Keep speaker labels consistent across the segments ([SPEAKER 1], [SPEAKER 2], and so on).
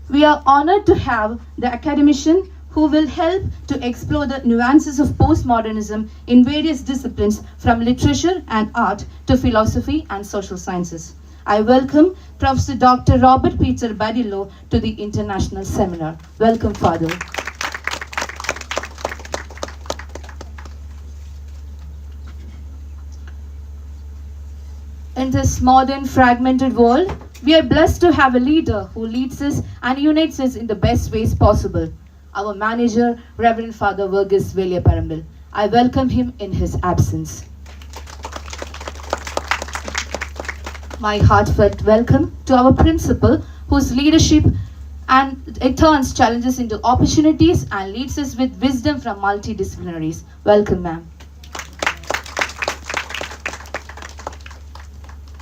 [SPEAKER 1] We are honored to have the academician who will help to explore the nuances of postmodernism in various disciplines from literature and art to philosophy and social sciences. I welcome Professor Dr. Robert Peter Badillo to the International Seminar. Welcome, Father. In this modern, fragmented world, we are blessed to have a leader who leads us and unites us in the best ways possible. Our manager, Reverend Father Verghese Veliapparambil. I welcome him in his absence. My heartfelt welcome to our principal, whose leadership and it turns challenges into opportunities and leads us with wisdom from multidisciplinaries. Welcome, ma'am.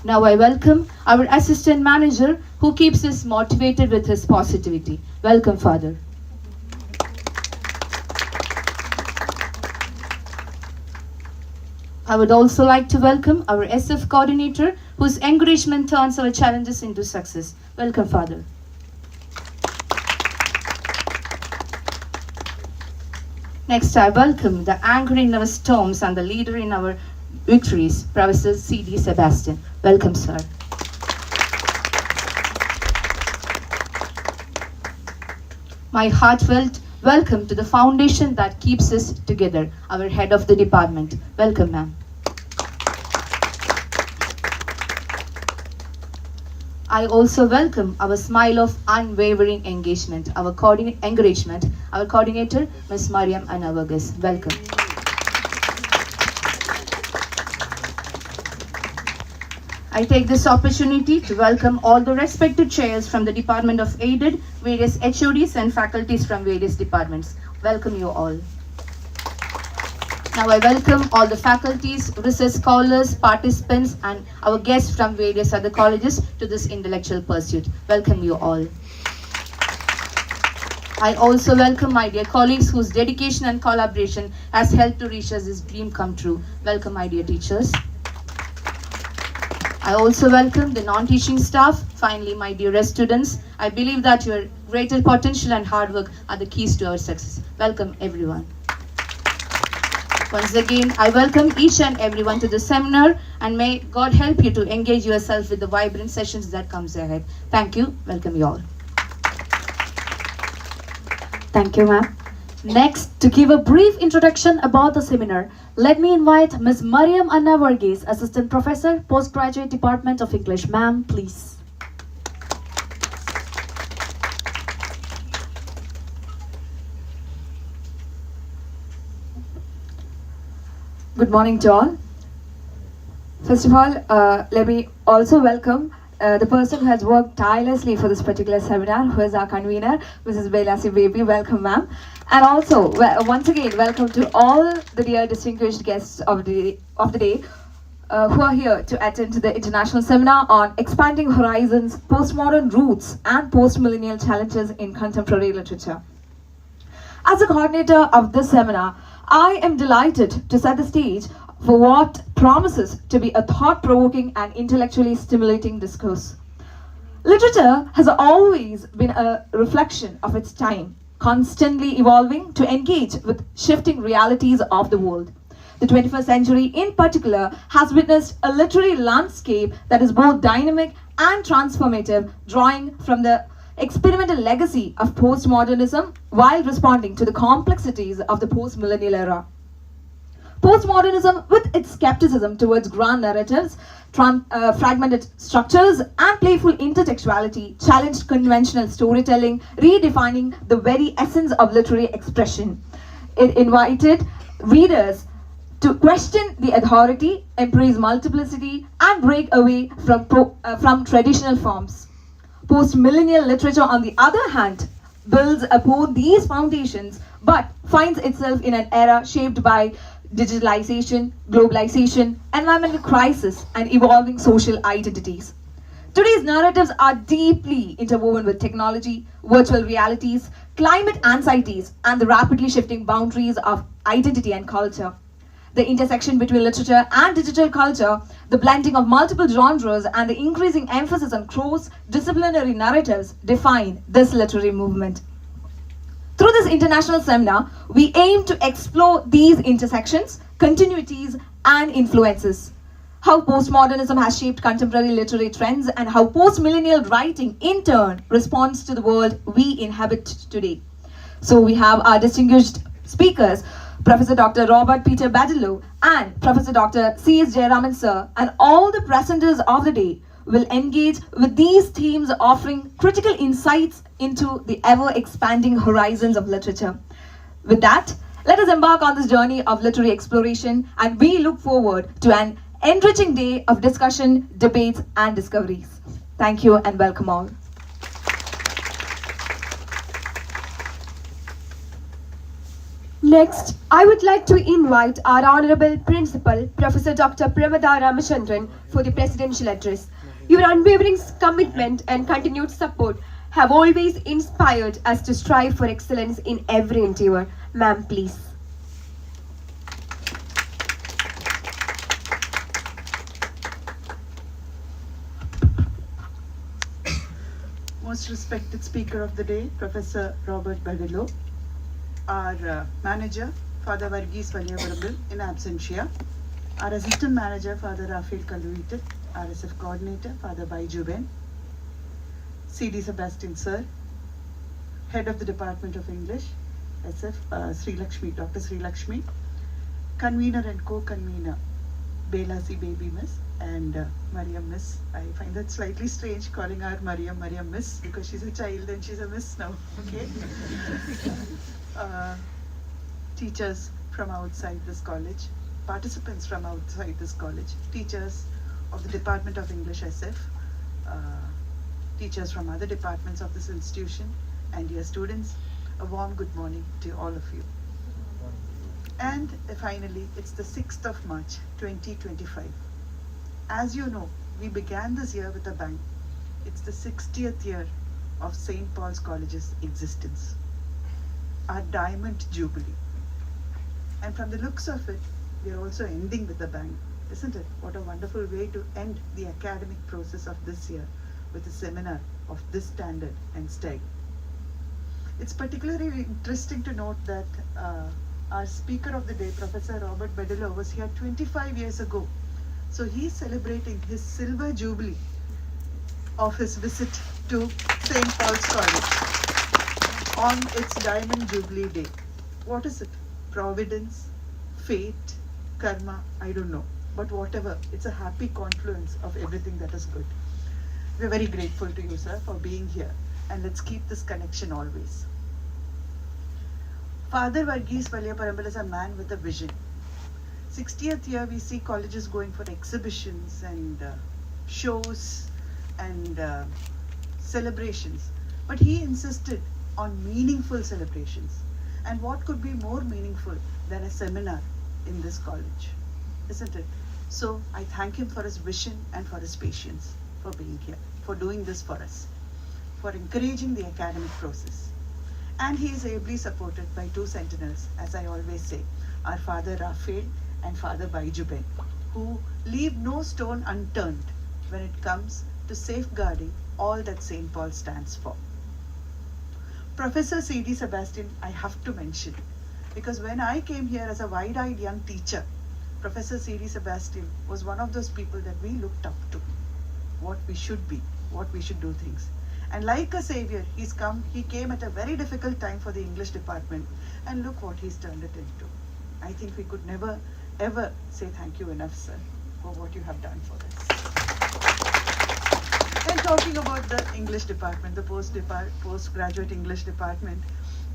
[SPEAKER 1] Now I welcome our assistant manager who keeps us motivated with his positivity. Welcome, Father. I would also like to welcome our SF coordinator whose encouragement turns our challenges into success. Welcome, Father. Next, I welcome the anchor in our storms and the leader in our victories, Professor C.D. Sebastian. Welcome, sir. My heartfelt welcome to the foundation that keeps us together, our head of the department. Welcome, ma'am. I also welcome our smile of unwavering engagement, our coordinator, Ms. Mariam Anna Verghese. Welcome. I take this opportunity to welcome all the respected chairs from the Department of Aided, various HODs and faculties from various departments. Welcome you all. Now I welcome all the faculties, research scholars, participants and our guests from various other colleges to this intellectual pursuit. Welcome you all. I also welcome my dear colleagues whose dedication and collaboration has helped to reach us this dream come true. Welcome my dear teachers. I also welcome the non-teaching staff. Finally, my dearest students, I believe that your greater potential and hard work are the keys to our success. Welcome everyone. Once again, I welcome each and everyone to the seminar and may God help you to engage yourself with the vibrant sessions that comes ahead. Thank you. Welcome you all.
[SPEAKER 2] Thank you, ma'am. Next, to give a brief introduction about the seminar, let me invite Ms. Mariam Anna Verghese, Assistant Professor, Postgraduate Department of English. Ma'am, please.
[SPEAKER 3] Good morning to all. First of all, let me also welcome the person who has worked tirelessly for this particular seminar, who is our convener, Mrs. Belasi Baby. Welcome, ma'am. And also, once again, welcome to all the dear distinguished guests of the day who are here to attend to the international seminar on Expanding Horizons, Postmodern Roots and Post-Millennial Challenges in Contemporary Literature. As a coordinator of this seminar, I am delighted to set the stage for what promises to be a thought-provoking and intellectually stimulating discourse. Literature has always been a reflection of its time, constantly evolving to engage with shifting realities of the world. The 21st century in particular has witnessed a literary landscape that is both dynamic and transformative, drawing from the experimental legacy of postmodernism while responding to the complexities of the post-millennial era. Postmodernism, with its skepticism towards grand narratives, fragmented structures, and playful intertextuality, challenged conventional storytelling, redefining the very essence of literary expression. It invited readers to question the authority, embrace multiplicity, and break away from traditional forms. Post-millennial literature, on the other hand, builds upon these foundations, but finds itself in an era shaped by digitalization, globalization, environmental crisis, and evolving social identities. Today's narratives are deeply interwoven with technology, virtual realities, climate anxieties, and the rapidly shifting boundaries of identity and culture. the intersection between literature and digital culture, the blending of multiple genres, and the increasing emphasis on cross-disciplinary narratives define this literary movement. Through this international seminar, we aim to explore these intersections, continuities, and influences. How postmodernism has shaped contemporary literary trends and how post-millennial writing in turn responds to the world we inhabit today. So we have our distinguished speakers, Professor Dr. Robert Peter Badillo and Professor Dr. C.S. Jayaraman sir, and all the presenters of the day will engage with these themes, offering critical insights into the ever-expanding horizons of literature. With that, let us embark on this journey of literary exploration, and we look forward to an enriching day of discussion, debates, and discoveries. Thank you and welcome all.
[SPEAKER 4] Next, I would like to invite our Honorable Principal, Professor Dr. Pramada Ramachandran, for the Presidential Address. Your unwavering commitment and continued support have always inspired us to strive for excellence in every endeavor. Ma'am, please.
[SPEAKER 5] Most respected speaker of the day, Professor Robert Badillo, our manager, Father Varghese Valliyavarambal in absentia, our assistant manager, Father Rafael Kaluite, RSF coordinator, Father Baiju Ben, CD Sebastian Sir, head of the Department of English, SF, Sri Lakshmi, Dr. Sri Lakshmi, convener and co-convener, Bela C. Baby Miss, and Mariam Miss. I find that slightly strange calling her Mariam Miss because she's a child and she's a Miss now, okay? Teachers from outside this college, participants from outside this college, teachers of the Department of English SF, teachers from other departments of this institution, and dear students, a warm good morning to all of you. And finally, it's the 6th of March, 2025. As you know, we began this year with a bang. It's the 60th year of St. Paul's College's existence, our Diamond Jubilee. And from the looks of it, we are also ending with a bang, isn't it? What a wonderful way to end the academic process of this year with a seminar of this standard and style. It's particularly interesting to note that our speaker of the day, Professor Robert Badillo, was here 25 years ago. So he's celebrating his silver jubilee of his visit to St. Paul's College on its Diamond Jubilee Day. What is it? Providence, fate, karma, I don't know. But whatever, it's a happy confluence of everything that is good. We're very grateful to you, sir, for being here. And let's keep this connection always. Father Varghese Valliyavarambal is a man with a vision. 60th year, we see colleges going for exhibitions and shows and celebrations. But he insisted on meaningful celebrations. And what could be more meaningful than a seminar in this college, isn't it? So I thank him for his vision and for his patience, for being here, for doing this for us, for encouraging the academic process. And he is ably supported by two sentinels, as I always say, our Father Rafael and Father Baiju Ben, who leave no stone unturned when it comes to safeguarding all that St. Paul stands for. Professor C.D. Sebastian, I have to mention, because when I came here as a wide-eyed young teacher, Professor C.D. Sebastian was one of those people that we looked up to, what we should be, what we should do things. And like a savior, he came at a very difficult time for the English department, and look what he's turned it into. I think we could never, ever say thank you enough, sir, for what you have done for us. And talking about the English department, the postgraduate English department,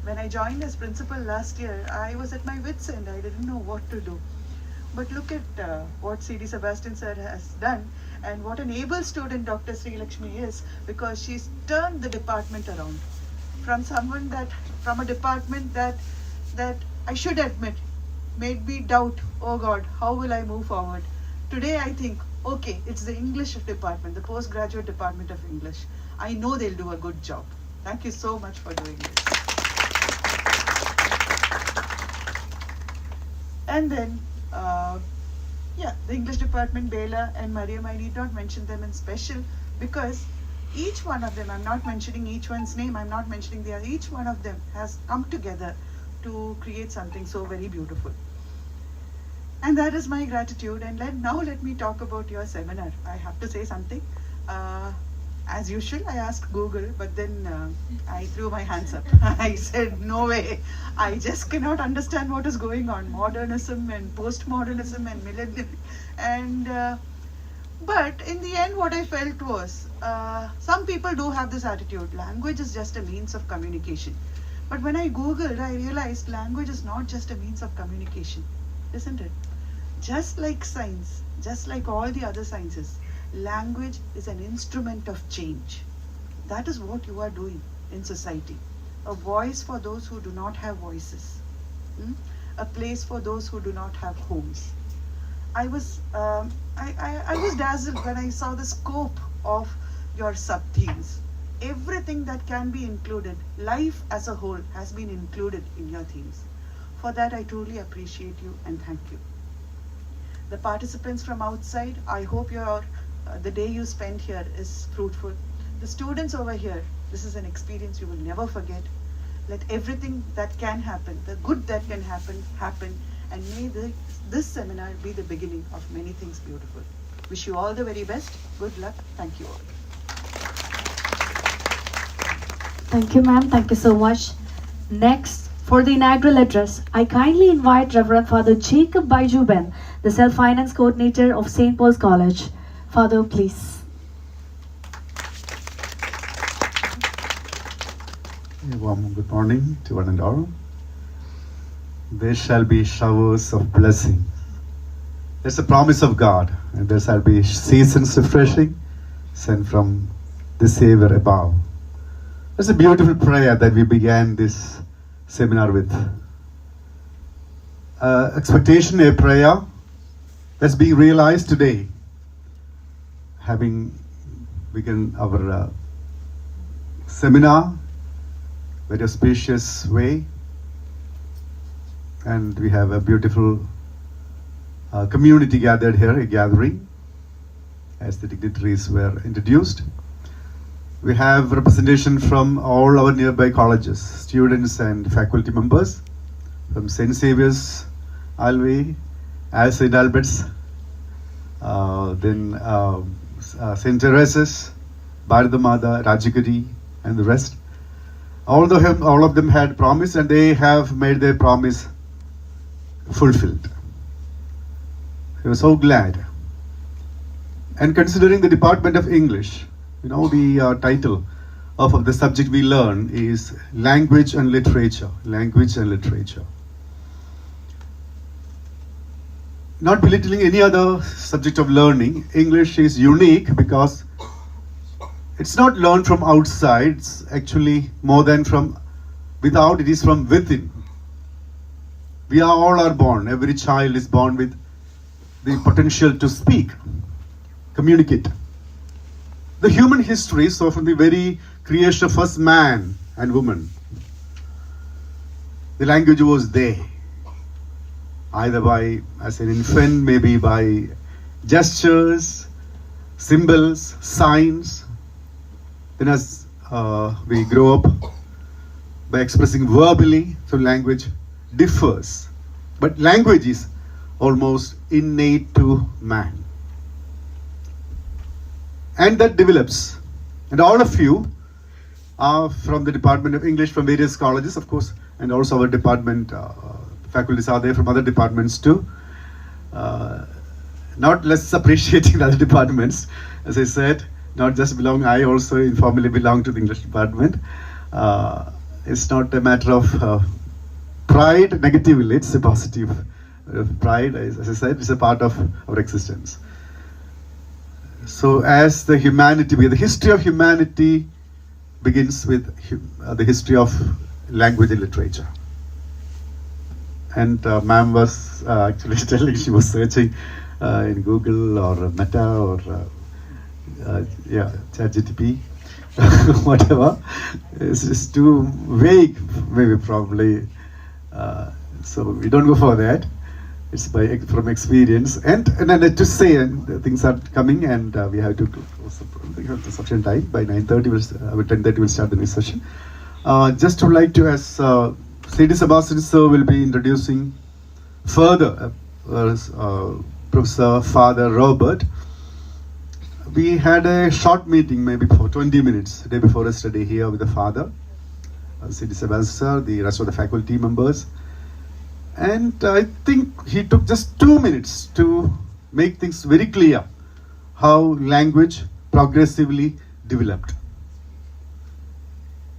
[SPEAKER 5] when I joined as principal last year, I was at my wit's end. I didn't know what to do. But look at what C.D. Sebastian sir has done, and what an able student Dr. Sri Lakshmi is, because she's turned the department around from a department that I should admit made me doubt, oh God, how will I move forward? Today I think, okay, it's the English department, the postgraduate department of English. I know they'll do a good job. Thank you so much for doing this. And then Yeah, the English department, Bela and Mariam, I need not mention them in special because each one of them, I'm not mentioning each one's name, I'm not mentioning the other, each one of them has come together to create something so very beautiful. And that is my gratitude. And now let me talk about your seminar. I have to say something. As usual, I asked Google, but then I threw my hands up. I said, no way. I just cannot understand what is going on. Modernism and postmodernism and millennium. And but in the end, what I felt was, some people do have this attitude. Language is just a means of communication. But when I Googled, I realized language is not just a means of communication, isn't it? Just like science, just like all the other sciences, language is an instrument of change. That is what you are doing in society. A voice for those who do not have voices. A place for those who do not have homes. I was dazzled when I saw the scope of your sub-themes. Everything that can be included, life as a whole has been included in your themes. For that, I truly appreciate you and thank you. The participants from outside, I hope the day you spend here is fruitful. The students over here, this is an experience you will never forget. Let everything that can happen, the good that can happen, happen. And may this seminar be the beginning of many things beautiful. Wish you all the very best. Good luck. Thank you all.
[SPEAKER 2] Thank you, ma'am. Thank you so much. Next, for the inaugural address, I kindly invite Reverend Father Jacob Baijuben, the Self-Finance Coordinator of St. Paul's College. Father, please.
[SPEAKER 6] A warm good morning to one and all. There shall be showers of blessing. There's a promise of God, and there shall be seasons refreshing sent from the Savior above. It's a beautiful prayer that we began this seminar with. Expectation, a prayer that's being realized today, having begun our seminar very auspicious way, and we have a beautiful community gathered here, a gathering, as the dignitaries were introduced. We have representation from all our nearby colleges, students and faculty members, from St. Xavier's, Alvey, as St. Albert's, then St. Teresa's, Bharadamada, Rajagiri, and the rest. All of them had promised, and they have made their promise fulfilled. We were so glad. And considering the Department of English, the title of the subject we learn is Language and Literature. Language and Literature. Not belittling any other subject of learning, English is unique because it's not learned from outside, it's actually more than from without, it is from within. We all are born, every child is born with the potential to speak, communicate. The human history, so from the very creation of first man and woman, the language was there. Either by, as an infant, maybe by gestures, symbols, signs. Then as we grow up, by expressing verbally, so language differs. But language is almost innate to man. And that develops. And all of you are from the Department of English, from various colleges, of course, and also our department, faculties are there from other departments too. Not less appreciating the other departments, as I said, not just belong, I also informally belong to the English department. It's not a matter of pride negatively, it's a positive pride, as I said, it's a part of our existence. So as the history of humanity begins with the history of language and literature. And ma'am was actually telling, she was searching in Google or Meta or ChatGPT, whatever. It's just too vague, maybe probably. So we don't go for that. It's from experience, and then to say, and things are coming, and we have to close the sufficient time. By 9:30, 10:30, we'll start the next session. Just would like to, as Sri Sebastian sir will be introducing further Professor Father Robert. We had a short meeting, maybe for 20 minutes, the day before yesterday, here with the father, Sri Sebastian sir, the rest of the faculty members. And I think he took just 2 minutes to make things very clear how language progressively developed.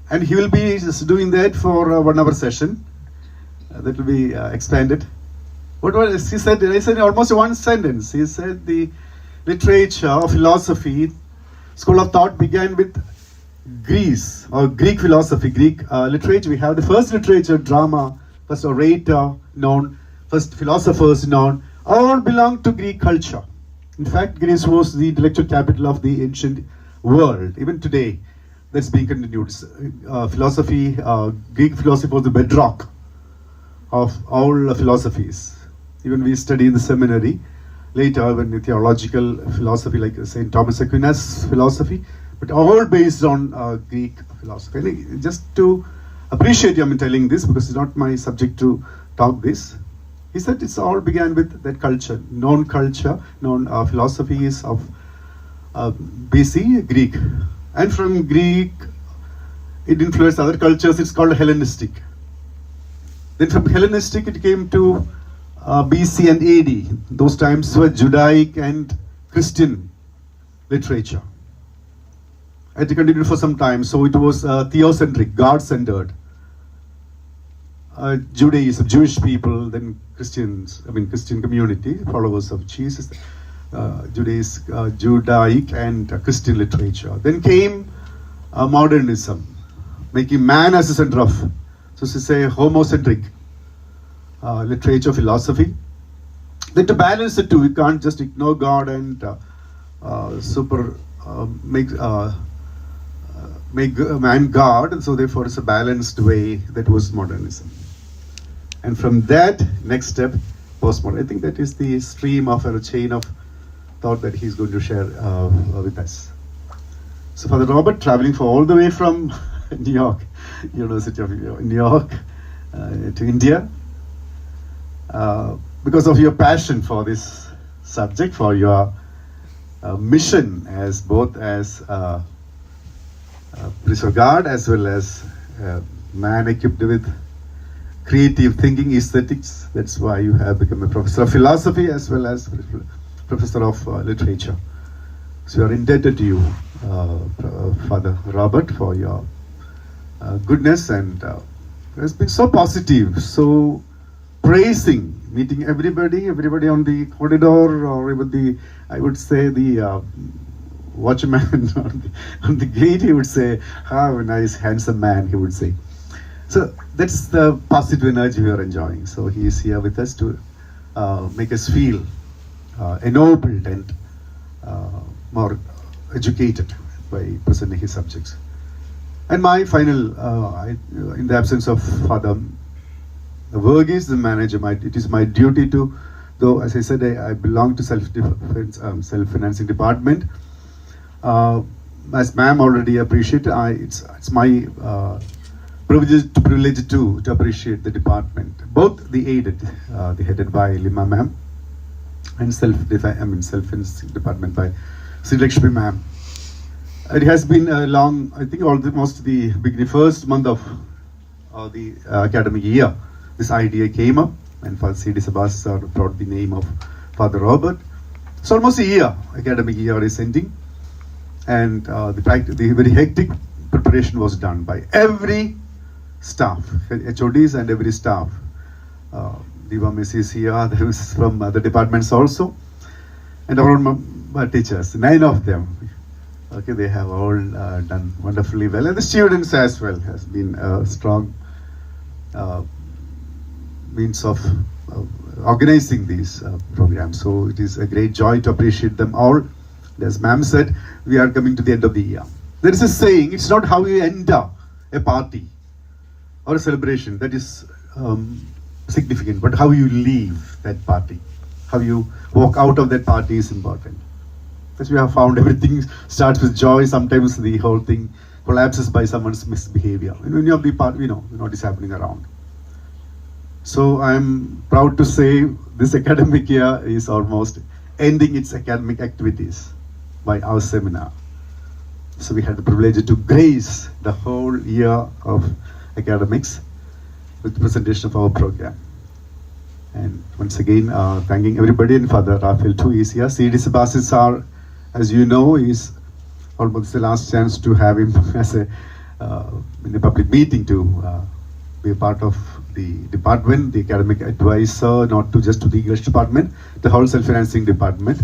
[SPEAKER 6] And he will be just doing that for a 1 hour session. That will be expanded. What was he said? I said almost one sentence. He said the literature, philosophy, school of thought began with Greece, or Greek philosophy, Greek literature. We have the first literature, drama, first orator known, first philosophers known, all belong to Greek culture. In fact, Greece was the intellectual capital of the ancient world. Even today, that's being continued. Philosophy, Greek philosophy was the bedrock of all philosophies. Even we study in the seminary, later when the theological philosophy like St. Thomas Aquinas philosophy, but all based on Greek philosophy. And just to appreciate you, I'm telling this because it's not my subject to talk this. He said it's all began with that culture, known philosophies of BC Greek. And from Greek, it influenced other cultures, it's called Hellenistic. Then from Hellenistic, it came to BC and AD. Those times were Judaic and Christian literature. It continued for some time, so it was theocentric, God-centered. Judaism, Jewish people, then Christians, Christian community, followers of Jesus, Judaic and Christian literature. Then came modernism, making man as the center of, so to say, homocentric literature, philosophy. Then to balance the two, you can't just ignore God and make man God, and so therefore it's a balanced way. That was modernism. And from that, next step, postmodern. I think that is the stream of a chain of thought that he's going to share with us. So Father Robert, traveling all the way from New York, University of New York, to India, because of your passion for this subject, for your mission as both as priest of God as well as man equipped with creative thinking, aesthetics. That's why you have become a professor of philosophy as well as professor of literature. So we are indebted to you, Father Robert, for your goodness, and it's been so positive, so praising, meeting everybody on the corridor, or even the, I would say, the watchman on the gate. He would say, "How a nice, handsome man," he would say. So that's the positive energy we are enjoying. So he is here with us to make us feel ennobled and more educated by presenting his subjects. And my final, in the absence of Father Verghese, the manager, it is my duty to, though as I said, I belong to self-financing department. As ma'am already appreciated, it's my privilege to appreciate the department, both the aided, the headed by Lima ma'am, and self-financing department by Sri Lakshmi ma'am. It has been a long, I think almost the first month of the academic year, this idea came up, and Father C.D. Sebastian brought the name of Father Robert. So almost a year, academic year is ending, and the very hectic preparation was done by every staff, HODs and every staff. Diva Messi is here, there is from other departments also, and our own teachers, 9 of them. Okay, they have all done wonderfully well, and the students as well has been a strong means of organizing these programs. So it is a great joy to appreciate them all. As ma'am said, we are coming to the end of the year. There is a saying, it's not how you enter a party or a celebration that is significant, but how you leave that party, how you walk out of that party is important. As we have found, everything starts with joy. Sometimes the whole thing collapses by someone's misbehavior. In any of the part, you know what is happening around. So I'm proud to say this academic year is almost ending its academic activities by our seminar. So we had the privilege to grace the whole year of academics with the presentation of our program. And once again, thanking everybody, and Father Raphael too is here. CDC Basis are, as you know, is almost the last chance to have him as a in a public meeting to be a part of the department, the academic advisor, not to just to the English department, the whole self-financing department.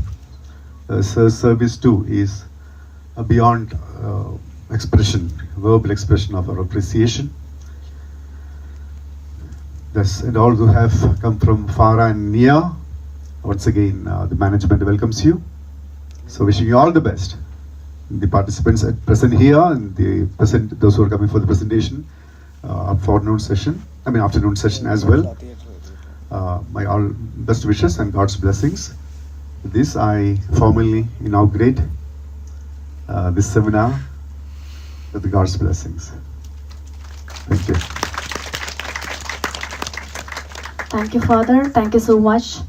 [SPEAKER 6] Sir's service too is beyond expression, verbal expression of our appreciation. Yes, and all who have come from far and near, once again, the management welcomes you. So wishing you all the best. The participants at present here and those who are coming for the presentation, afternoon session as well. My all best wishes and God's blessings. With this, I formally inaugurate this seminar with the God's blessings. Thank you.
[SPEAKER 2] Thank you, Father. Thank you so much.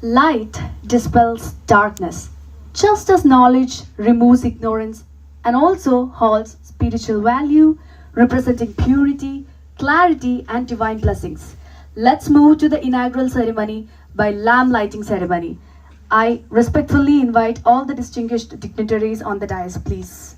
[SPEAKER 2] Light dispels darkness, just as knowledge removes ignorance and also holds spiritual value, representing purity, clarity, and divine blessings. Let's move to the inaugural ceremony by lamp lighting ceremony. I respectfully invite all the distinguished dignitaries on the dais, please.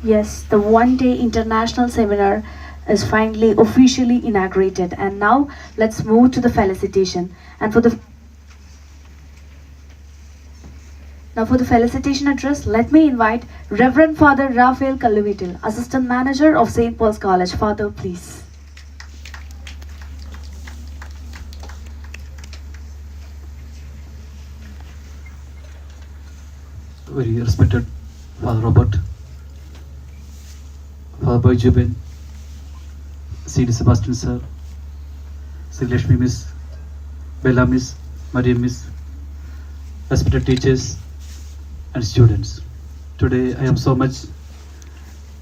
[SPEAKER 2] Yes, the one-day international seminar is finally officially inaugurated, and now let's move to the felicitation. And for the felicitation address, let me invite Reverend Father Raphael Kalluvitil, Assistant Manager of St. Paul's College. Father, please.
[SPEAKER 7] Very respected Father Robert, Father Boy Jubin, C.D. Sebastian Sir, Sri Lakshmi Miss, Bella Miss, Mariam Miss, respected teachers and students. Today I am so much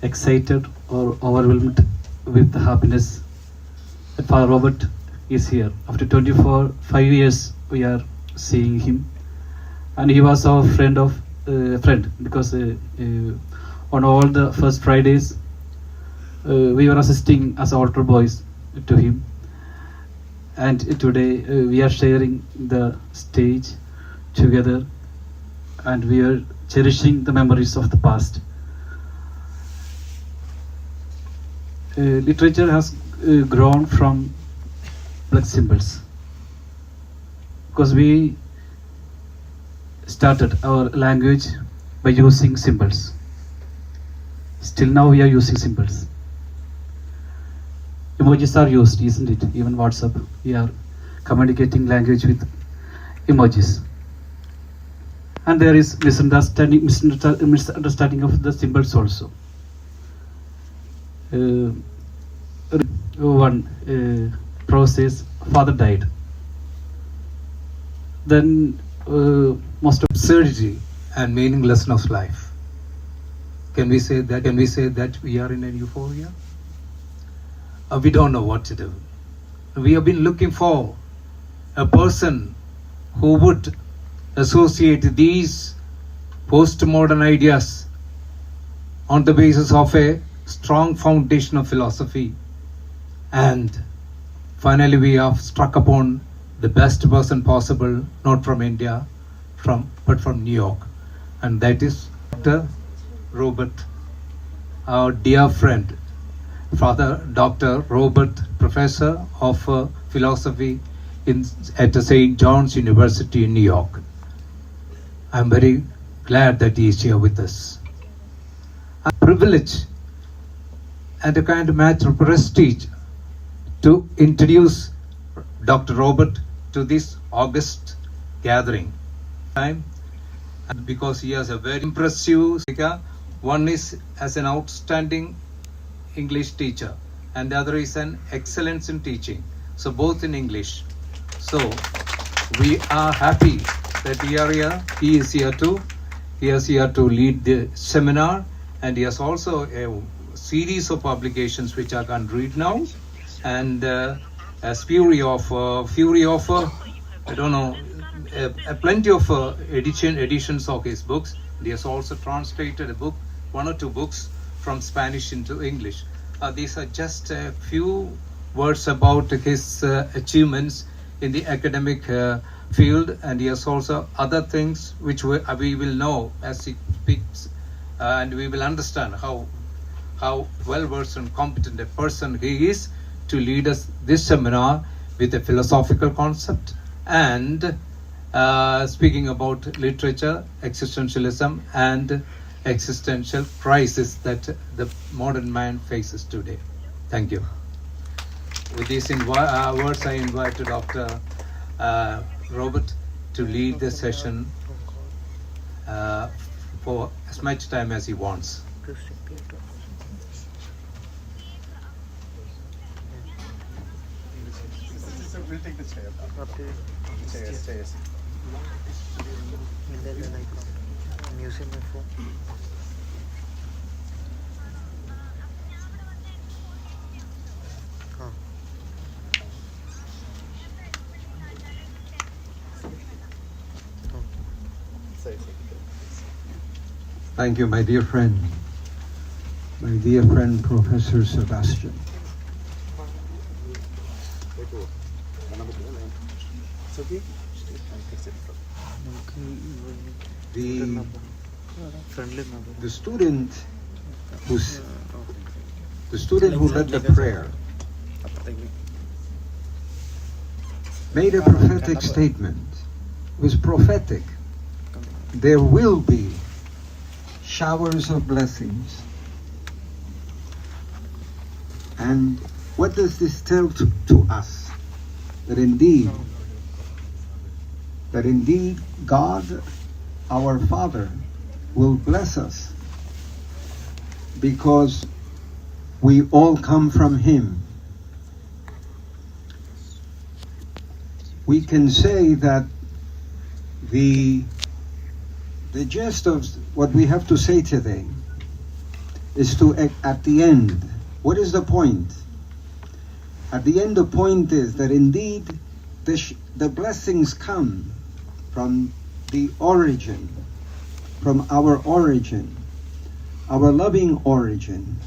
[SPEAKER 7] excited or overwhelmed with happiness that Father Robert is here. After 5 years we are seeing him, and he was our friend because on all the first Fridays we were assisting as altar boys to him, and today we are sharing the stage together, and we are cherishing the memories of the past. Literature has grown from blood symbols because we started our language by using symbols. Still now we are using symbols. Emojis are used, isn't it? Even WhatsApp, we are communicating language with emojis. And there is misunderstanding of the symbols also. One process, father died. Then most
[SPEAKER 8] absurdity and meaninglessness of life. Can we say that? Can we say that we are in a euphoria? We don't know what to do. We have been looking for a person who would associate these postmodern ideas on the basis of a strong foundation of philosophy, and finally we have struck upon the best person possible, not from India, but from New York, and that is Dr. Robert, our dear friend, Father Dr. Robert, Professor of Philosophy at St. John's University in New York. I'm very glad that he is here with us. A privilege and a kind of matter of prestige to introduce Dr. Robert to this August gathering. And because he has a very impressive, one is as an outstanding English teacher and the other is an excellence in teaching, so both in English. So we are happy that he is here too. He is here to lead the seminar, and he has also a series of publications which I can't read now, and as fury of I don't know, plenty of editions of his books. He has also translated one or two books from Spanish into English. These are just a few words about his achievements in the academic field, and he has also other things which we will know as he speaks, and we will understand how well versed and competent a person he is to lead us this seminar with a philosophical concept and speaking about literature, existentialism, and existential crisis that the modern man faces today. Thank you. With these words, I invite Dr. Robert to lead the session for as much time as he wants.
[SPEAKER 6] We'll take the chair. Chairs.
[SPEAKER 9] Thank you, my dear friend, Professor Sebastian. The student who led the prayer made a prophetic statement. It was prophetic. There will be showers of blessings. And what does this tell to us? That indeed God, our Father, will bless us because we all come from Him. We can say that The gist of what we have to say today is to, at the end, what is the point? At the end, the point is that indeed the blessings come from the origin, from our origin, our loving origin.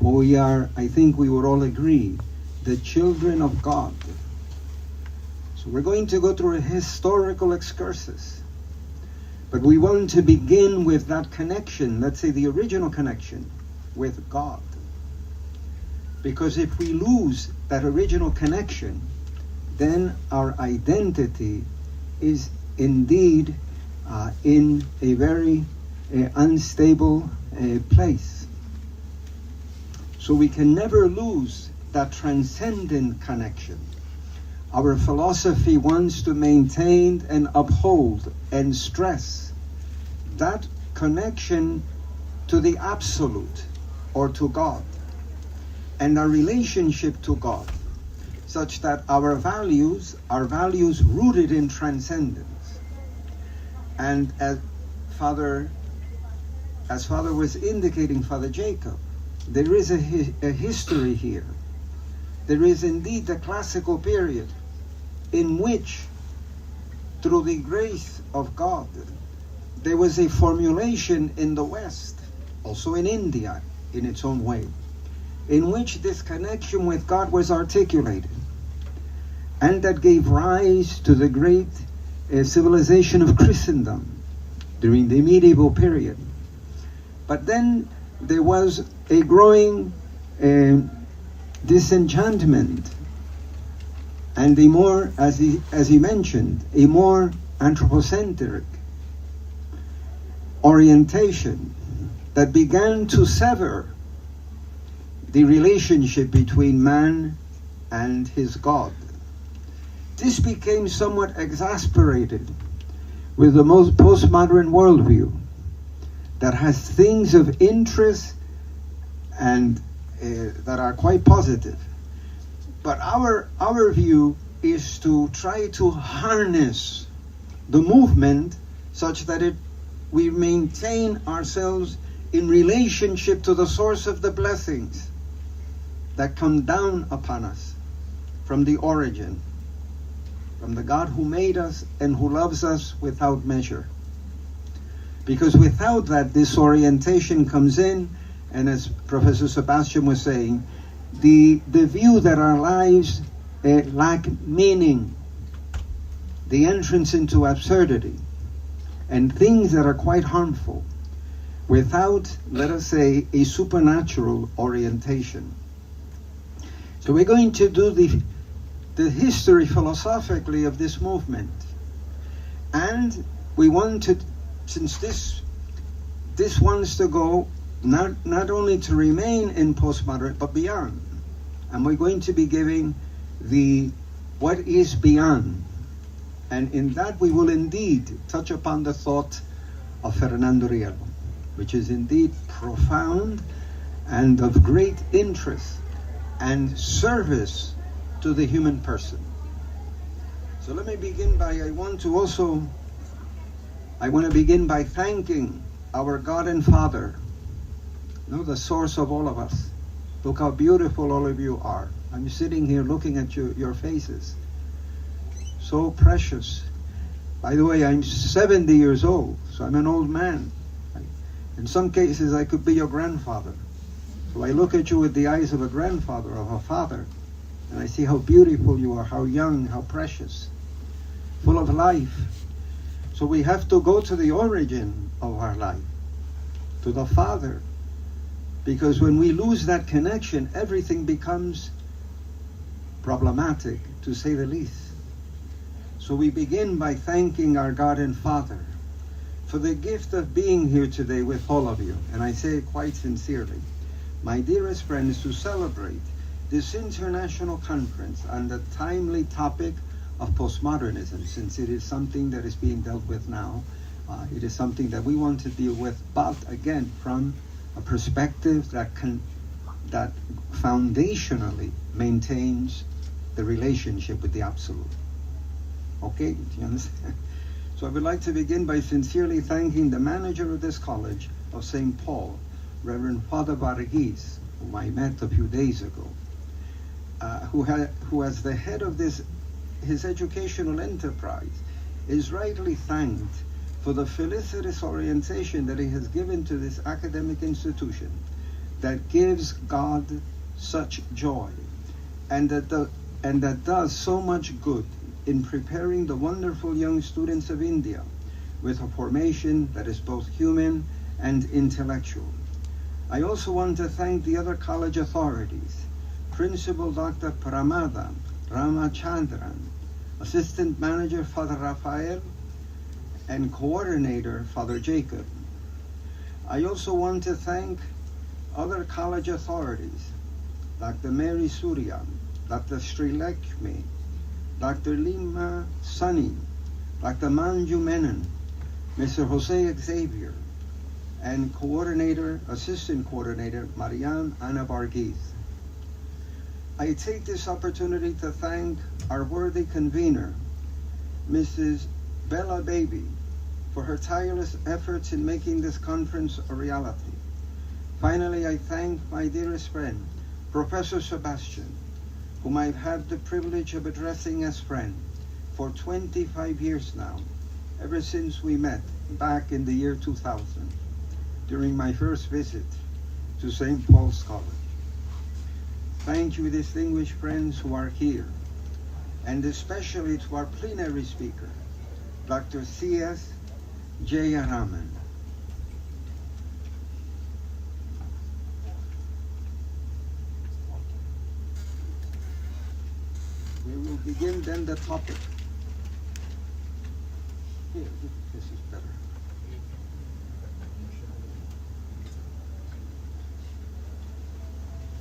[SPEAKER 9] We are, I think we would all agree, the children of God. So we're going to go through a historical excursus. But we want to begin with that connection, let's say the original connection with God. Because if we lose that original connection, then our identity is indeed in a very unstable place. So we can never lose that transcendent connection. Our philosophy wants to maintain and uphold and stress that connection to the absolute or to God and our relationship to God, such that our values rooted in transcendence. And as Father was indicating, Father Jacob, there is a history here. There is indeed the classical period in which, through the grace of God, there was a formulation in the West, also in India, in its own way, in which this connection with God was articulated, and that gave rise to the great civilization of Christendom during the medieval period. But then there was a growing disenchantment and a more, as he mentioned, a more anthropocentric orientation that began to sever the relationship between man and his God. This became somewhat exasperated with the most postmodern worldview that has things of interest and that are quite positive. But our view is to try to harness the movement such that we maintain ourselves in relationship to the source of the blessings that come down upon us from the origin, from the God who made us and who loves us without measure. Because without that, disorientation comes in, and as Professor Sebastian was saying, the view that our lives lack meaning, the entrance into absurdity, and things that are quite harmful, without, let us say, a supernatural orientation. So we're going to do the history philosophically of this movement. And we want to, since this wants to go not only to remain in postmodern, but beyond. And we're going to be giving what is beyond. And in that we will indeed touch upon the thought of Fernando Rielo, which is indeed profound and of great interest and service to the human person. So let me begin I want to begin by thanking our God and Father, the source of all of us. Look how beautiful all of you are. I'm sitting here looking at your faces. So precious. By the way, I'm 70 years old, so I'm an old man. In some cases, I could be your grandfather. So I look at you with the eyes of a grandfather, of a father, and I see how beautiful you are, how young, how precious, full of life. So we have to go to the origin of our life, to the Father. Because when we lose that connection, everything becomes problematic, to say the least. So we begin by thanking our God and Father for the gift of being here today with all of you. And I say it quite sincerely. My dearest friends, to celebrate this international conference on the timely topic of postmodernism, since it is something that is being dealt with now. It is something that we want to deal with, but again, from a perspective that foundationally maintains the relationship with the absolute. Okay, do you understand? So I would like to begin by sincerely thanking the manager of this college of St. Paul, Reverend Father Varghese, whom I met a few days ago, who as the head of his educational enterprise is rightly thanked for the felicitous orientation that he has given to this academic institution that gives God such joy and that does so much good in preparing the wonderful young students of India with a formation that is both human and intellectual. I also want to thank the other college authorities, Principal Dr. Pramada Ramachandran, Assistant Manager Father Raphael, and Coordinator Father Jacob. I also want to thank other college authorities, Dr. Mary Surya, Dr. Sri Lakshmi, Dr. Lima Sunny, Dr. Manju Menon, Mr. Jose Xavier, and Assistant Coordinator Marianne Ana Varghese. I take this opportunity to thank our worthy convener, Mrs. Bella Baby, for her tireless efforts in making this conference a reality. Finally, I thank my dearest friend, Professor Sebastian, whom I've had the privilege of addressing as friend for 25 years now, ever since we met back in the year 2000, during my first visit to St. Paul's College. Thank you, distinguished friends who are here, and especially to our plenary speaker, Dr. C.S. Jayaraman. We will begin then the topic. Here, this is better.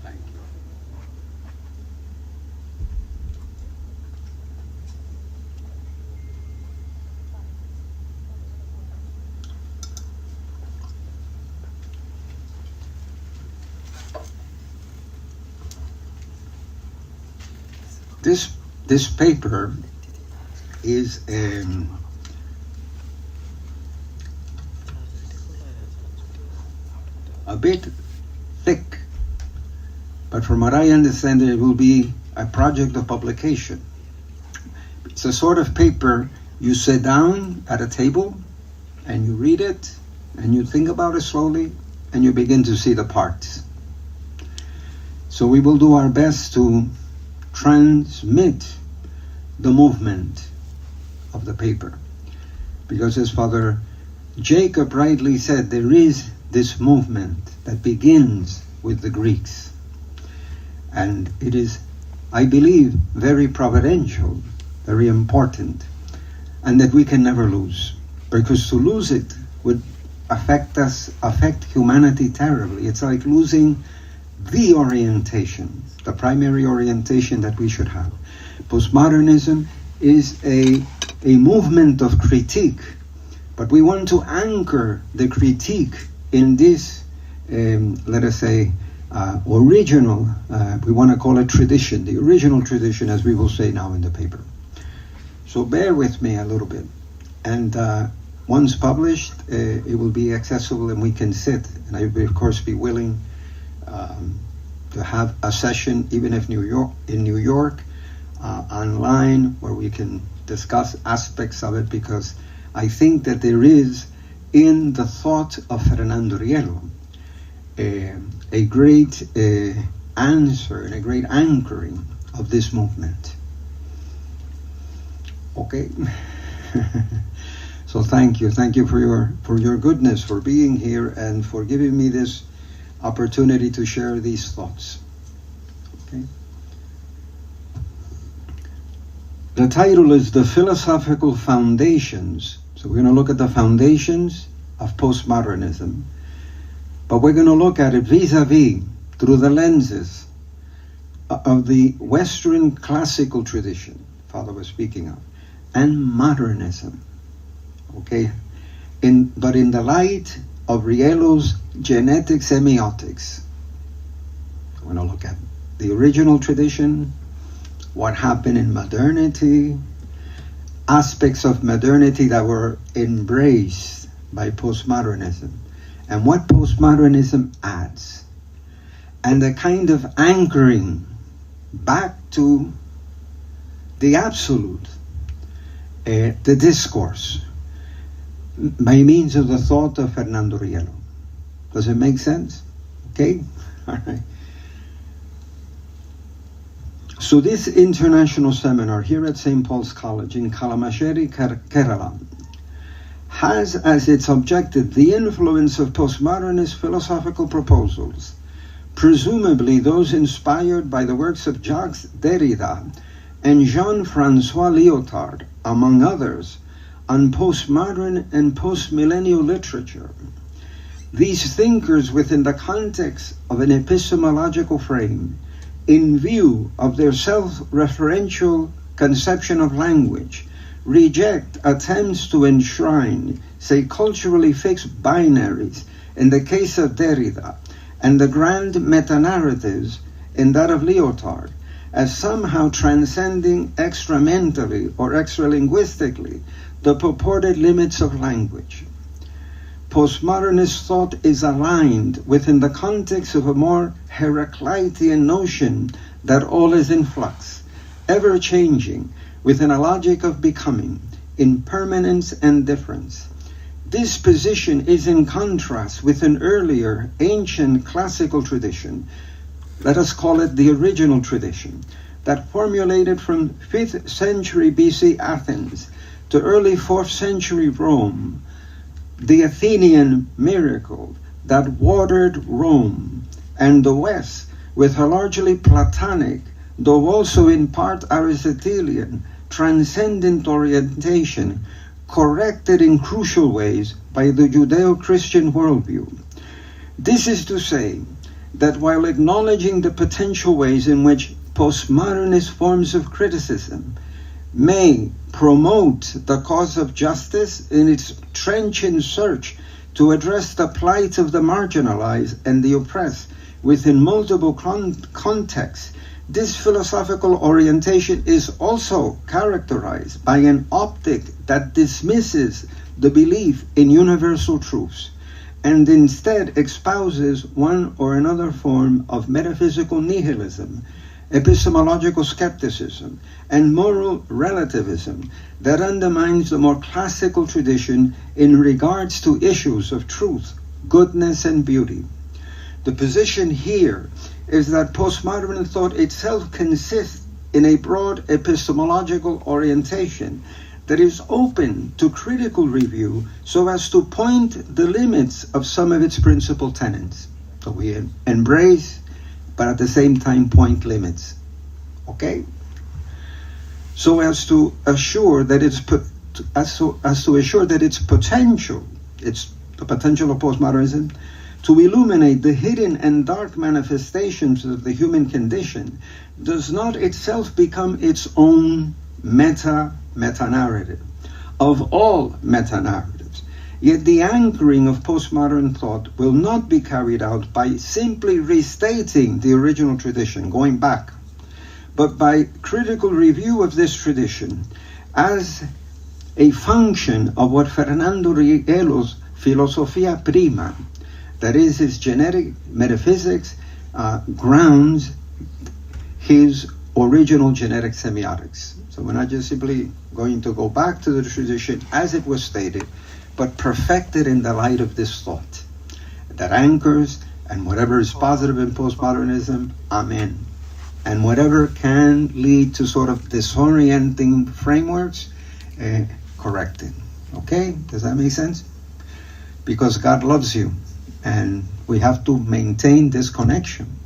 [SPEAKER 9] Thank you. This paper is a bit thick, but from what I understand, it will be a project of publication. It's a sort of paper you sit down at a table and you read it and you think about it slowly and you begin to see the parts. So we will do our best to transmit the movement of the paper, because as Father Jacob rightly said, there is this movement that begins with the Greeks, and it is, I believe, very providential, very important, and that we can never lose, because to lose it would affect humanity terribly. It's like losing the orientation, the primary orientation that we should have. Postmodernism is a movement of critique, but we want to anchor the critique in this, let us say, original, we want to call it tradition, the original tradition, as we will say now in the paper. So bear with me a little bit. And once published, it will be accessible and we can sit. And I will, of course, be willing to have a session, even if in New York, online, where we can discuss aspects of it, because I think that there is, in the thought of Fernando Rielo, a great answer and a great anchoring of this movement. Okay. So thank you for your goodness, for being here, and for giving me this opportunity to share these thoughts. Okay. The title is The Philosophical Foundations. So we're going to look at the foundations of postmodernism, but we're going to look at it vis-a-vis, through the lenses of the Western classical tradition Father was speaking of, and modernism. Okay, but in the light of Rielo's genetic semiotics. I want to look at the original tradition, what happened in modernity, aspects of modernity that were embraced by postmodernism, and what postmodernism adds, and the kind of anchoring back to the absolute, the discourse, by means of the thought of Fernando Rielo. Does it make sense? Okay? All right. So this international seminar here at St. Paul's College in Kalamassery, Kerala, has as its objective the influence of postmodernist philosophical proposals, presumably those inspired by the works of Jacques Derrida and Jean-François Lyotard, among others, on postmodern and postmillennial literature. These thinkers, within the context of an epistemological frame, in view of their self-referential conception of language, reject attempts to enshrine, say, culturally fixed binaries in the case of Derrida, and the grand meta-narratives in that of Lyotard, as somehow transcending extramentally or extralinguistically the purported limits of language. Postmodernist thought is aligned within the context of a more Heraclitean notion that all is in flux, ever-changing, within a logic of becoming, impermanence and difference. This position is in contrast with an earlier, ancient classical tradition, let us call it the original tradition, that formulated from 5th century BC Athens to early 4th century Rome, the Athenian miracle that watered Rome, and the West, with a largely Platonic, though also in part Aristotelian, transcendent orientation, corrected in crucial ways by the Judeo-Christian worldview. This is to say that while acknowledging the potential ways in which postmodernist forms of criticism may promote the cause of justice in its trenchant search to address the plight of the marginalized and the oppressed within multiple contexts, this philosophical orientation is also characterized by an optic that dismisses the belief in universal truths and instead espouses one or another form of metaphysical nihilism, epistemological skepticism, and moral relativism that undermines the more classical tradition in regards to issues of truth, goodness, and beauty. The position here is that postmodern thought itself consists in a broad epistemological orientation that is open to critical review so as to point the limits of some of its principal tenets. So we embrace, but at the same time point limits. Okay? So as to assure that its potential, the potential of postmodernism, to illuminate the hidden and dark manifestations of the human condition, does not itself become its own meta-narrative of all meta-narratives. Yet the anchoring of postmodern thought will not be carried out by simply restating the original tradition, going back, but by critical review of this tradition as a function of what Fernando Rielo's filosofia prima, that is, his genetic metaphysics, grounds his original genetic semiotics. So we're not just simply going to go back to the tradition as it was stated, but perfected in the light of this thought that anchors, and whatever is positive in postmodernism, amen. And whatever can lead to sort of disorienting frameworks, corrected. Okay? Does that make sense? Because God loves you, and we have to maintain this connection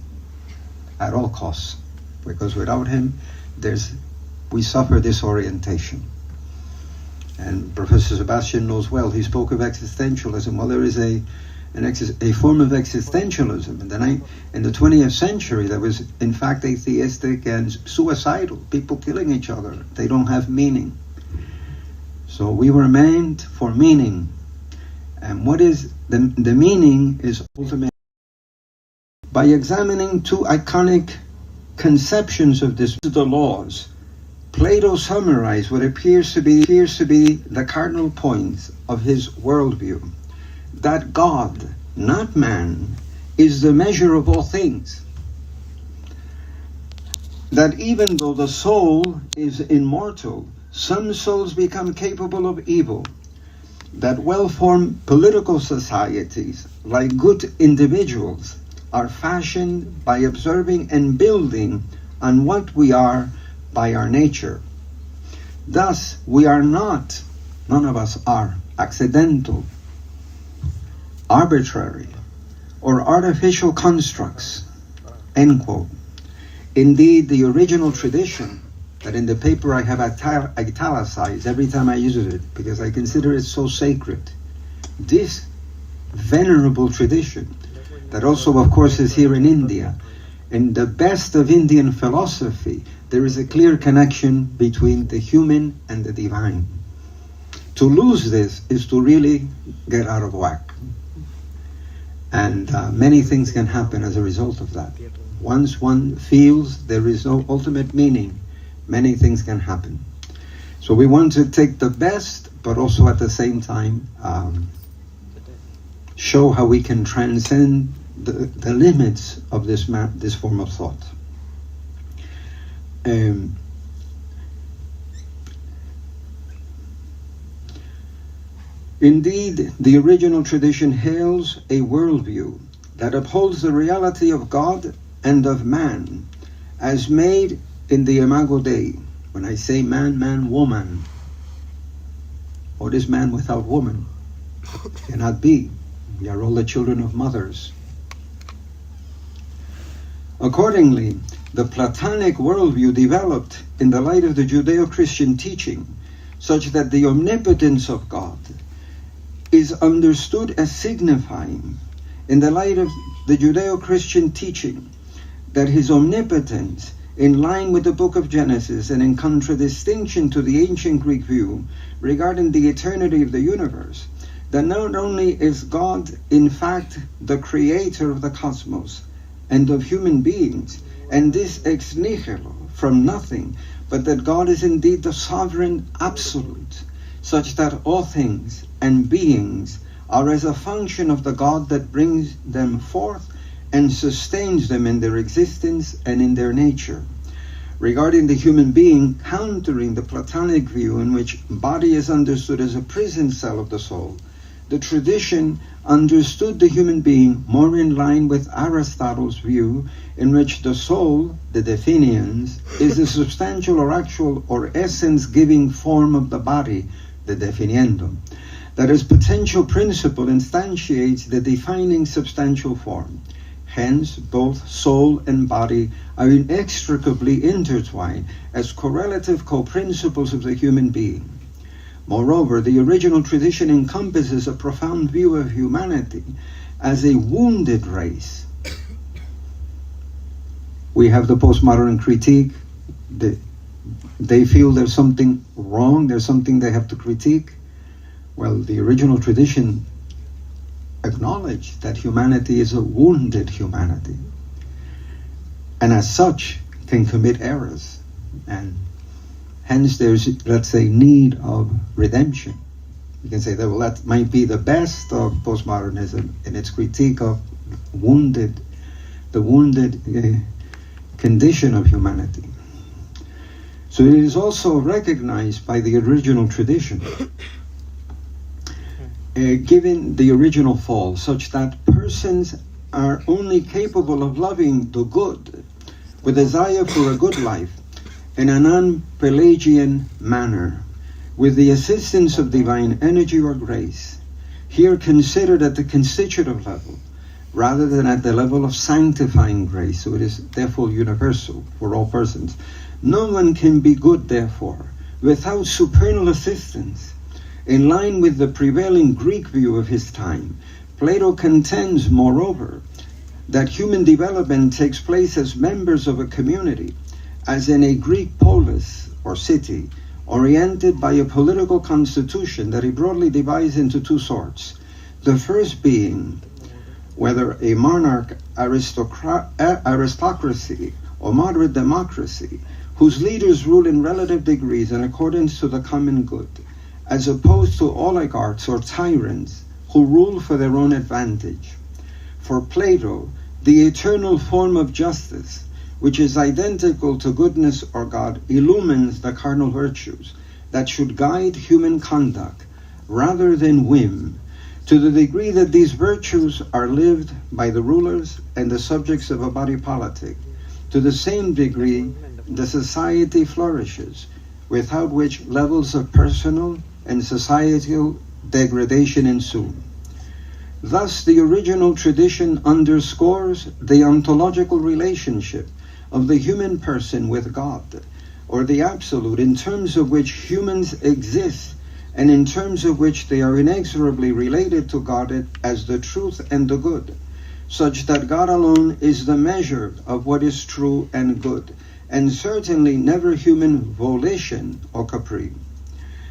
[SPEAKER 9] at all costs, because without Him, we suffer disorientation. And Professor Sebastian knows well, he spoke of existentialism. Well, there is a form of existentialism in the 20th century that was in fact atheistic and suicidal, people killing each other. They don't have meaning. So we were meant for meaning. And what is the meaning is ultimate. By examining two iconic conceptions of this, the laws, Plato summarized what appears to be the cardinal points of his worldview, that God, not man, is the measure of all things. That even though the soul is immortal, some souls become capable of evil. That well-formed political societies, like good individuals, are fashioned by observing and building on what we are by our nature. Thus, we are not, none of us are, accidental, arbitrary, or artificial constructs, end quote. Indeed, the original tradition that in the paper I have italicized every time I use it because I consider it so sacred, this venerable tradition that also of course is here in India, in the best of Indian philosophy, there is a clear connection between the human and the divine. To lose this is to really get out of whack. And many things can happen as a result of that. Once one feels there is no ultimate meaning, many things can happen. So we want to take the best, but also at the same time show how we can transcend the limits of this form of thought. Indeed, the original tradition hails a worldview that upholds the reality of God and of man as made in the Imago Dei. When I say man, man, woman, what is man without woman? Cannot be. We are all the children of mothers. Accordingly, the Platonic worldview developed in the light of the Judeo-Christian teaching, such that the omnipotence of God is understood as signifying, in the light of the Judeo-Christian teaching, that his omnipotence, in line with the book of Genesis and in contradistinction to the ancient Greek view regarding the eternity of the universe, that not only is God in fact the creator of the cosmos and of human beings, and this ex nihilo, from nothing, but that God is indeed the sovereign absolute, such that all things and beings are as a function of the God that brings them forth and sustains them in their existence and in their nature. Regarding the human being, countering the Platonic view in which body is understood as a prison cell of the soul, the tradition understood the human being more in line with Aristotle's view, in which the soul, the definiens, is a substantial or actual or essence-giving form of the body, the definiendum, that as potential principle instantiates the defining substantial form. Hence, both soul and body are inextricably intertwined as correlative co-principles of the human being. Moreover, the original tradition encompasses a profound view of humanity as a wounded race. We have the postmodern critique. They feel there's something wrong, there's something they have to critique. Well, the original tradition acknowledged that humanity is a wounded humanity, and as such can commit errors, and hence there's, let's say, need of redemption. You can say that, well, that might be the best of postmodernism in its critique of the wounded condition of humanity. So it is also recognized by the original tradition, given the original fall, such that persons are only capable of loving the good, with desire for a good life, in a non-Pelagian manner, with the assistance of divine energy or grace, here considered at the constitutive level, rather than at the level of sanctifying grace, so it is therefore universal for all persons. No one can be good, therefore, without supernal assistance. In line with the prevailing Greek view of his time, Plato contends, moreover, that human development takes place as members of a community, as in a Greek polis or city, oriented by a political constitution that he broadly divides into two sorts. The first being whether a monarch aristocracy or moderate democracy, whose leaders rule in relative degrees in accordance to the common good, as opposed to oligarchs or tyrants who rule for their own advantage. For Plato, the eternal form of justice, which is identical to goodness or God, illumines the cardinal virtues that should guide human conduct rather than whim, to the degree that these virtues are lived by the rulers and the subjects of a body politic. To the same degree, the society flourishes, without which levels of personal and societal degradation ensue. Thus, the original tradition underscores the ontological relationship of the human person with God, or the absolute, in terms of which humans exist and in terms of which they are inexorably related to God as the truth and the good, such that God alone is the measure of what is true and good, and certainly never human volition or caprice.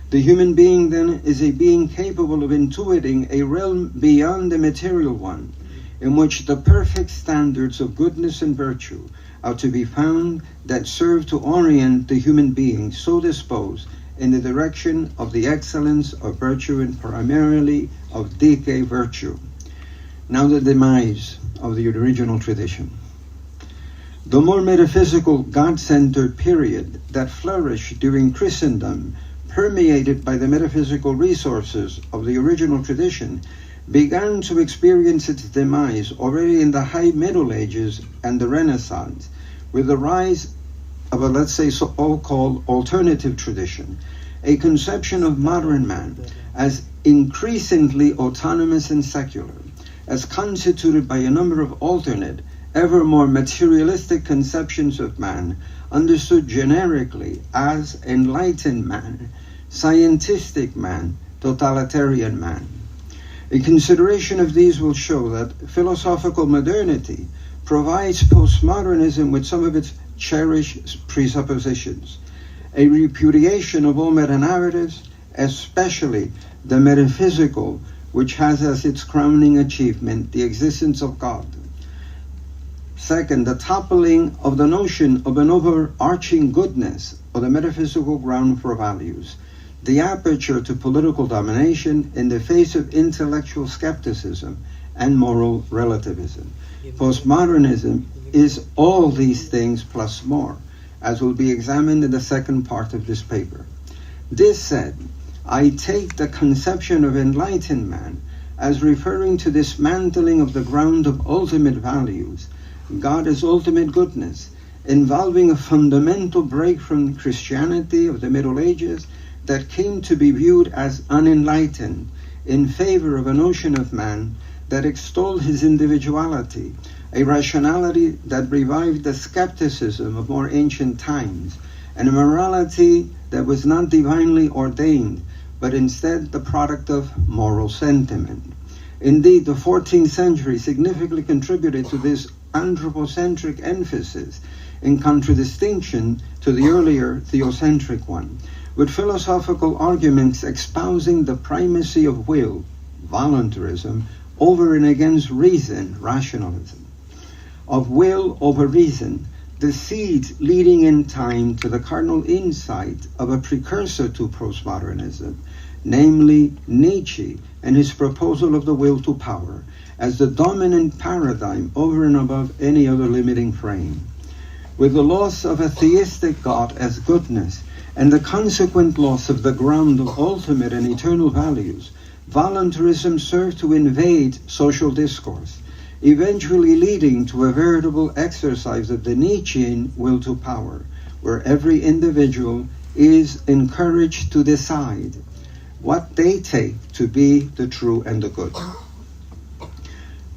[SPEAKER 9] The human being, then, is a being capable of intuiting a realm beyond the material one, in which the perfect standards of goodness and virtue are to be found that serve to orient the human being so disposed in the direction of the excellence of virtue and primarily of decay virtue. Now the demise of the original tradition. The more metaphysical, God-centered period that flourished during Christendom, permeated by the metaphysical resources of the original tradition, began to experience its demise already in the High Middle Ages and the Renaissance, with the rise of a, let's say, so-called alternative tradition, a conception of modern man as increasingly autonomous and secular, as constituted by a number of alternate, ever more materialistic conceptions of man, understood generically as enlightened man, scientistic man, totalitarian man. A consideration of these will show that philosophical modernity provides postmodernism with some of its cherished presuppositions, a repudiation of all meta-narratives, especially the metaphysical, which has as its crowning achievement the existence of God. Second, the toppling of the notion of an overarching goodness or the metaphysical ground for values, the aperture to political domination in the face of intellectual skepticism and moral relativism. Postmodernism is all these things plus more, as will be examined in the second part of this paper. This said, I take the conception of enlightened man as referring to dismantling of the ground of ultimate values, God as ultimate goodness, involving a fundamental break from Christianity of the Middle Ages that came to be viewed as unenlightened in favor of a notion of man that extolled his individuality, a rationality that revived the skepticism of more ancient times, and a morality that was not divinely ordained, but instead the product of moral sentiment. Indeed, the 14th century significantly contributed to this anthropocentric emphasis in contradistinction to the earlier theocentric one, with philosophical arguments espousing the primacy of will, voluntarism, over and against reason, rationalism. Of will over reason, the seeds leading in time to the cardinal insight of a precursor to postmodernism, namely Nietzsche and his proposal of the will to power as the dominant paradigm over and above any other limiting frame. With the loss of a theistic God as goodness and the consequent loss of the ground of ultimate and eternal values, voluntarism served to invade social discourse, eventually leading to a veritable exercise of the Nietzschean will to power, where every individual is encouraged to decide what they take to be the true and the good.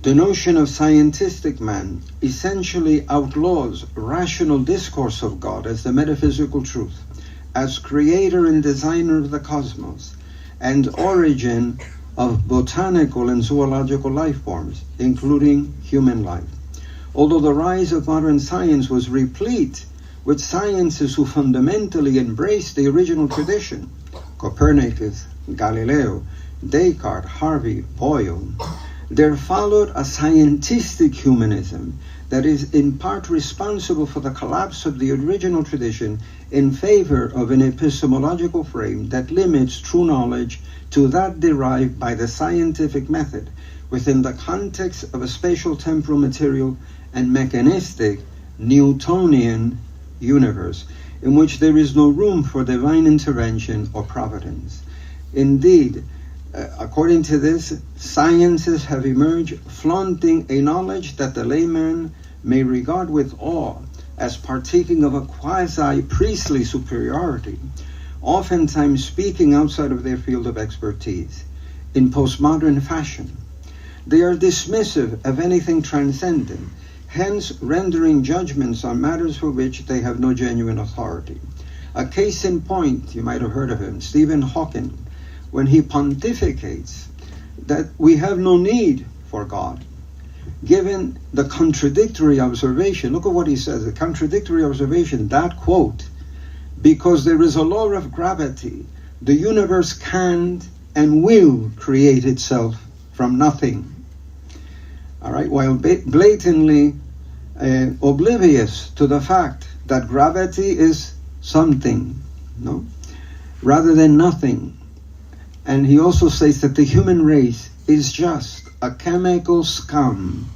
[SPEAKER 9] The notion of scientistic man essentially outlaws rational discourse of God as the metaphysical truth, as creator and designer of the cosmos, and origin of botanical and zoological life forms, including human life. Although the rise of modern science was replete with scientists who fundamentally embraced the original tradition, Copernicus, Galileo, Descartes, Harvey, Boyle, there followed a scientistic humanism that is in part responsible for the collapse of the original tradition in favor of an epistemological frame that limits true knowledge to that derived by the scientific method within the context of a spatial, temporal, material, and mechanistic Newtonian universe, in which there is no room for divine intervention or providence. Indeed, according to this, sciences have emerged flaunting a knowledge that the layman may regard with awe as partaking of a quasi-priestly superiority, oftentimes speaking outside of their field of expertise. In postmodern fashion, they are dismissive of anything transcendent, hence rendering judgments on matters for which they have no genuine authority. A case in point, you might have heard of him, Stephen Hawking, when he pontificates that we have no need for God, given the contradictory observation. Look at what he says, the contradictory observation, that quote, because there is a law of gravity, the universe can and will create itself from nothing. All right, while blatantly oblivious to the fact that gravity is something, no, rather than nothing. And he also says that the human race is just a chemical scum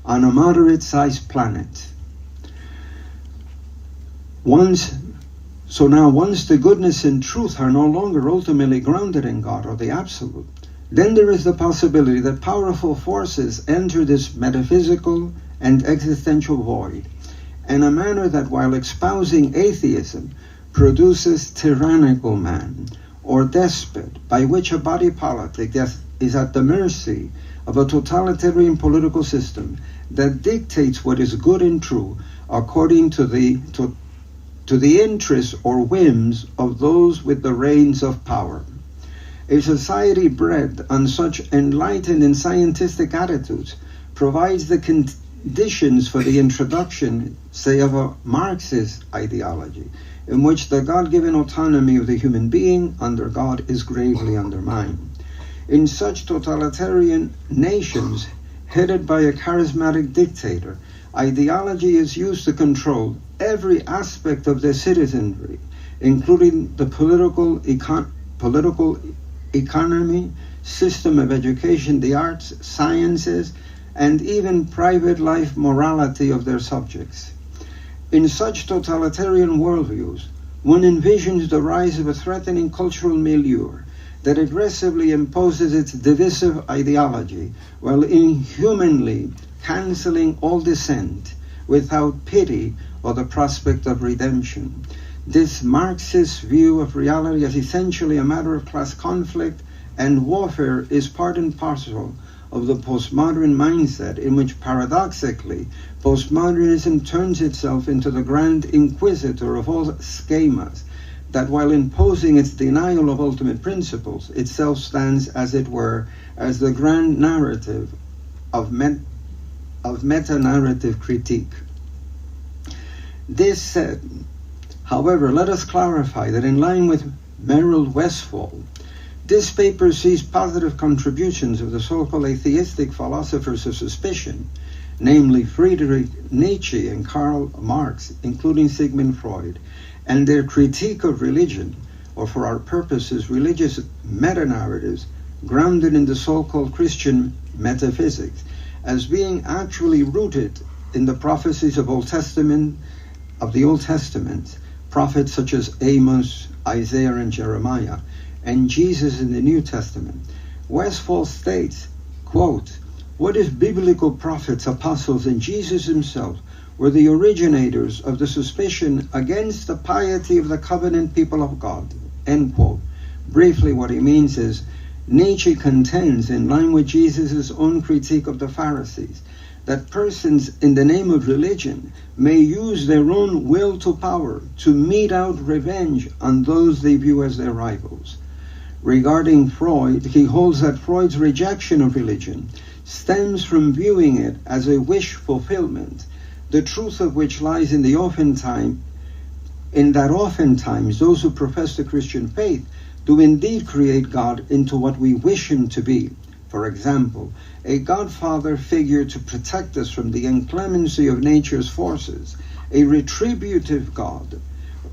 [SPEAKER 9] on a moderate-sized planet. Once the goodness and truth are no longer ultimately grounded in God or the absolute, then there is the possibility that powerful forces enter this metaphysical and existential void in a manner that, while espousing atheism, produces tyrannical man or despot, by which a body politic is at the mercy of a totalitarian political system that dictates what is good and true according to the interests or whims of those with the reins of power. A society bred on such enlightened and scientific attitudes provides the conditions for the introduction, say, of a Marxist ideology, in which the God-given autonomy of the human being under God is gravely undermined. In such totalitarian nations, headed by a charismatic dictator, ideology is used to control every aspect of their citizenry, including the political economy, system of education, the arts, sciences, and even private life morality of their subjects. In such totalitarian worldviews, one envisions the rise of a threatening cultural milieu that aggressively imposes its divisive ideology while inhumanly cancelling all dissent without pity or the prospect of redemption. This Marxist view of reality as essentially a matter of class conflict and warfare is part and parcel of the postmodern mindset, in which paradoxically postmodernism turns itself into the grand inquisitor of all schemas, that while imposing its denial of ultimate principles, itself stands, as it were, as the grand narrative of meta-narrative critique. This said, however, let us clarify that in line with Merrill Westphal, this paper sees positive contributions of the so-called atheistic philosophers of suspicion, namely Friedrich Nietzsche and Karl Marx, including Sigmund Freud, and their critique of religion, or for our purposes, religious meta-narratives grounded in the so-called Christian metaphysics, as being actually rooted in the prophecies of the Old Testament, prophets such as Amos, Isaiah, and Jeremiah, and Jesus in the New Testament. Westphal states, quote, "What if biblical prophets, apostles, and Jesus himself were the originators of the suspicion against the piety of the covenant people of God?" End quote. Briefly, what he means is, Nietzsche contends, in line with Jesus' own critique of the Pharisees, that persons in the name of religion may use their own will to power to mete out revenge on those they view as their rivals. Regarding Freud, he holds that Freud's rejection of religion stems from viewing it as a wish fulfillment, the truth of which lies in that oftentimes those who profess the Christian faith do indeed create God into what we wish him to be, For example, a godfather figure to protect us from the inclemency of nature's forces, a retributive God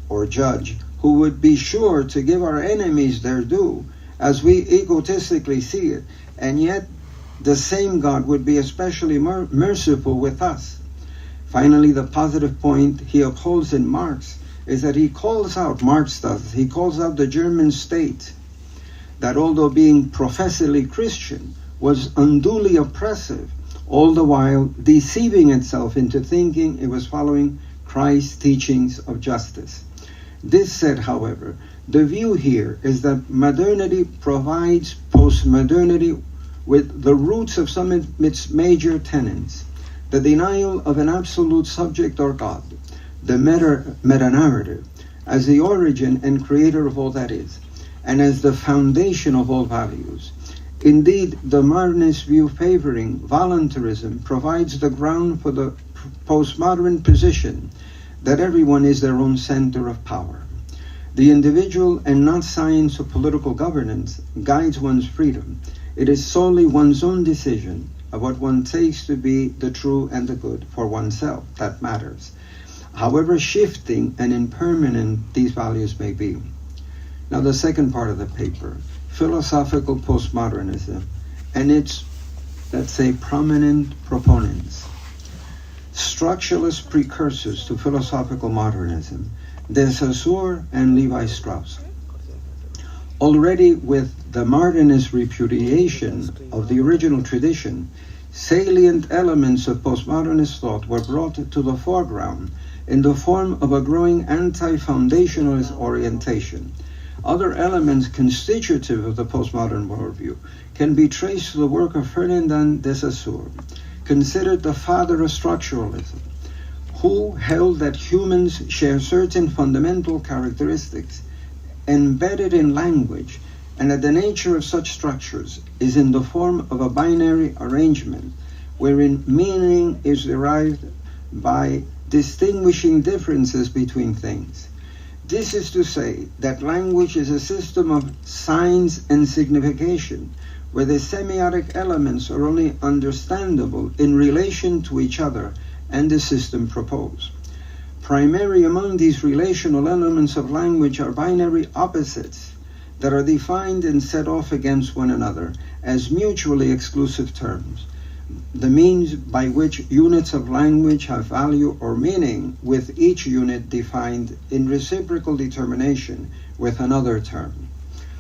[SPEAKER 9] or judge who would be sure to give our enemies their due as we egotistically see it, and yet the same God would be especially merciful with us. Finally, the positive point he upholds in Marx is that Marx calls out the German state that although being professedly Christian was unduly oppressive, all the while deceiving itself into thinking it was following Christ's teachings of justice. This said, however, the view here is that modernity provides postmodernity with the roots of some of its major tenets: the denial of an absolute subject or God, the meta-narrative, as the origin and creator of all that is, and as the foundation of all values. Indeed, the modernist view favoring voluntarism provides the ground for the postmodern position that everyone is their own center of power. The individual and not science of political governance guides one's freedom. It is solely one's own decision of what one takes to be the true and the good for oneself that matters, however shifting and impermanent these values may be. Now, the second part of the paper, philosophical postmodernism and its, let's say, prominent proponents. Structuralist precursors to philosophical modernism, de Saussure and Levi-Strauss. Already with the modernist repudiation of the original tradition, salient elements of postmodernist thought were brought to the foreground in the form of a growing anti-foundationalist orientation. Other elements constitutive of the postmodern worldview can be traced to the work of Ferdinand de Saussure, considered the father of structuralism, who held that humans share certain fundamental characteristics embedded in language, and that the nature of such structures is in the form of a binary arrangement wherein meaning is derived by distinguishing differences between things. This is to say that language is a system of signs and signification, where the semiotic elements are only understandable in relation to each other and the system proposed. Primary among these relational elements of language are binary opposites that are defined and set off against one another as mutually exclusive terms, the means by which units of language have value or meaning, with each unit defined in reciprocal determination with another term.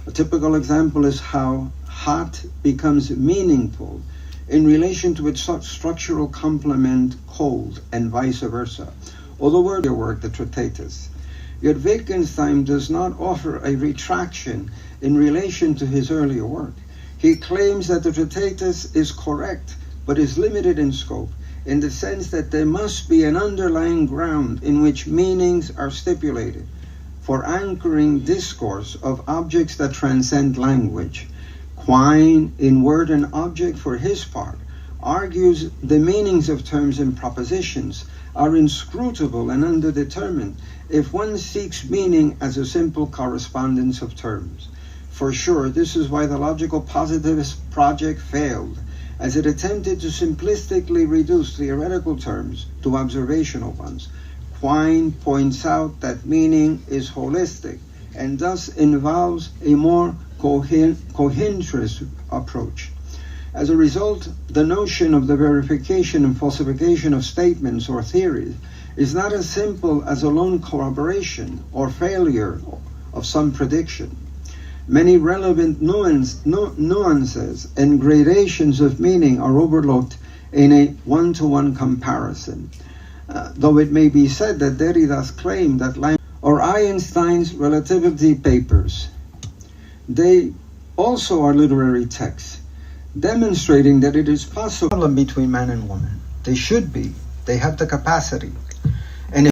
[SPEAKER 9] A typical example is how hot becomes meaningful in relation to its structural complement cold, and vice versa. Although work, the Tractatus. Yet Wittgenstein does not offer a retraction in relation to his earlier work. He claims that the Tractatus is correct, but is limited in scope, in the sense that there must be an underlying ground in which meanings are stipulated for anchoring discourse of objects that transcend language. Quine, in Word and Object, for his part, argues the meanings of terms and propositions are inscrutable and underdetermined if one seeks meaning as a simple correspondence of terms. For sure, this is why the logical positivist project failed, as it attempted to simplistically reduce theoretical terms to observational ones. Quine points out that meaning is holistic and thus involves a more coherent approach. As a result, the notion of the verification and falsification of statements or theories is not as simple as a lone corroboration or failure of some prediction. Many relevant nuances and gradations of meaning are overlooked in a one-to-one comparison. Though it may be said that Derrida's claim that language or Einstein's relativity papers, they also are literary texts, demonstrating that it is possible between man and woman. They should be. They have the capacity.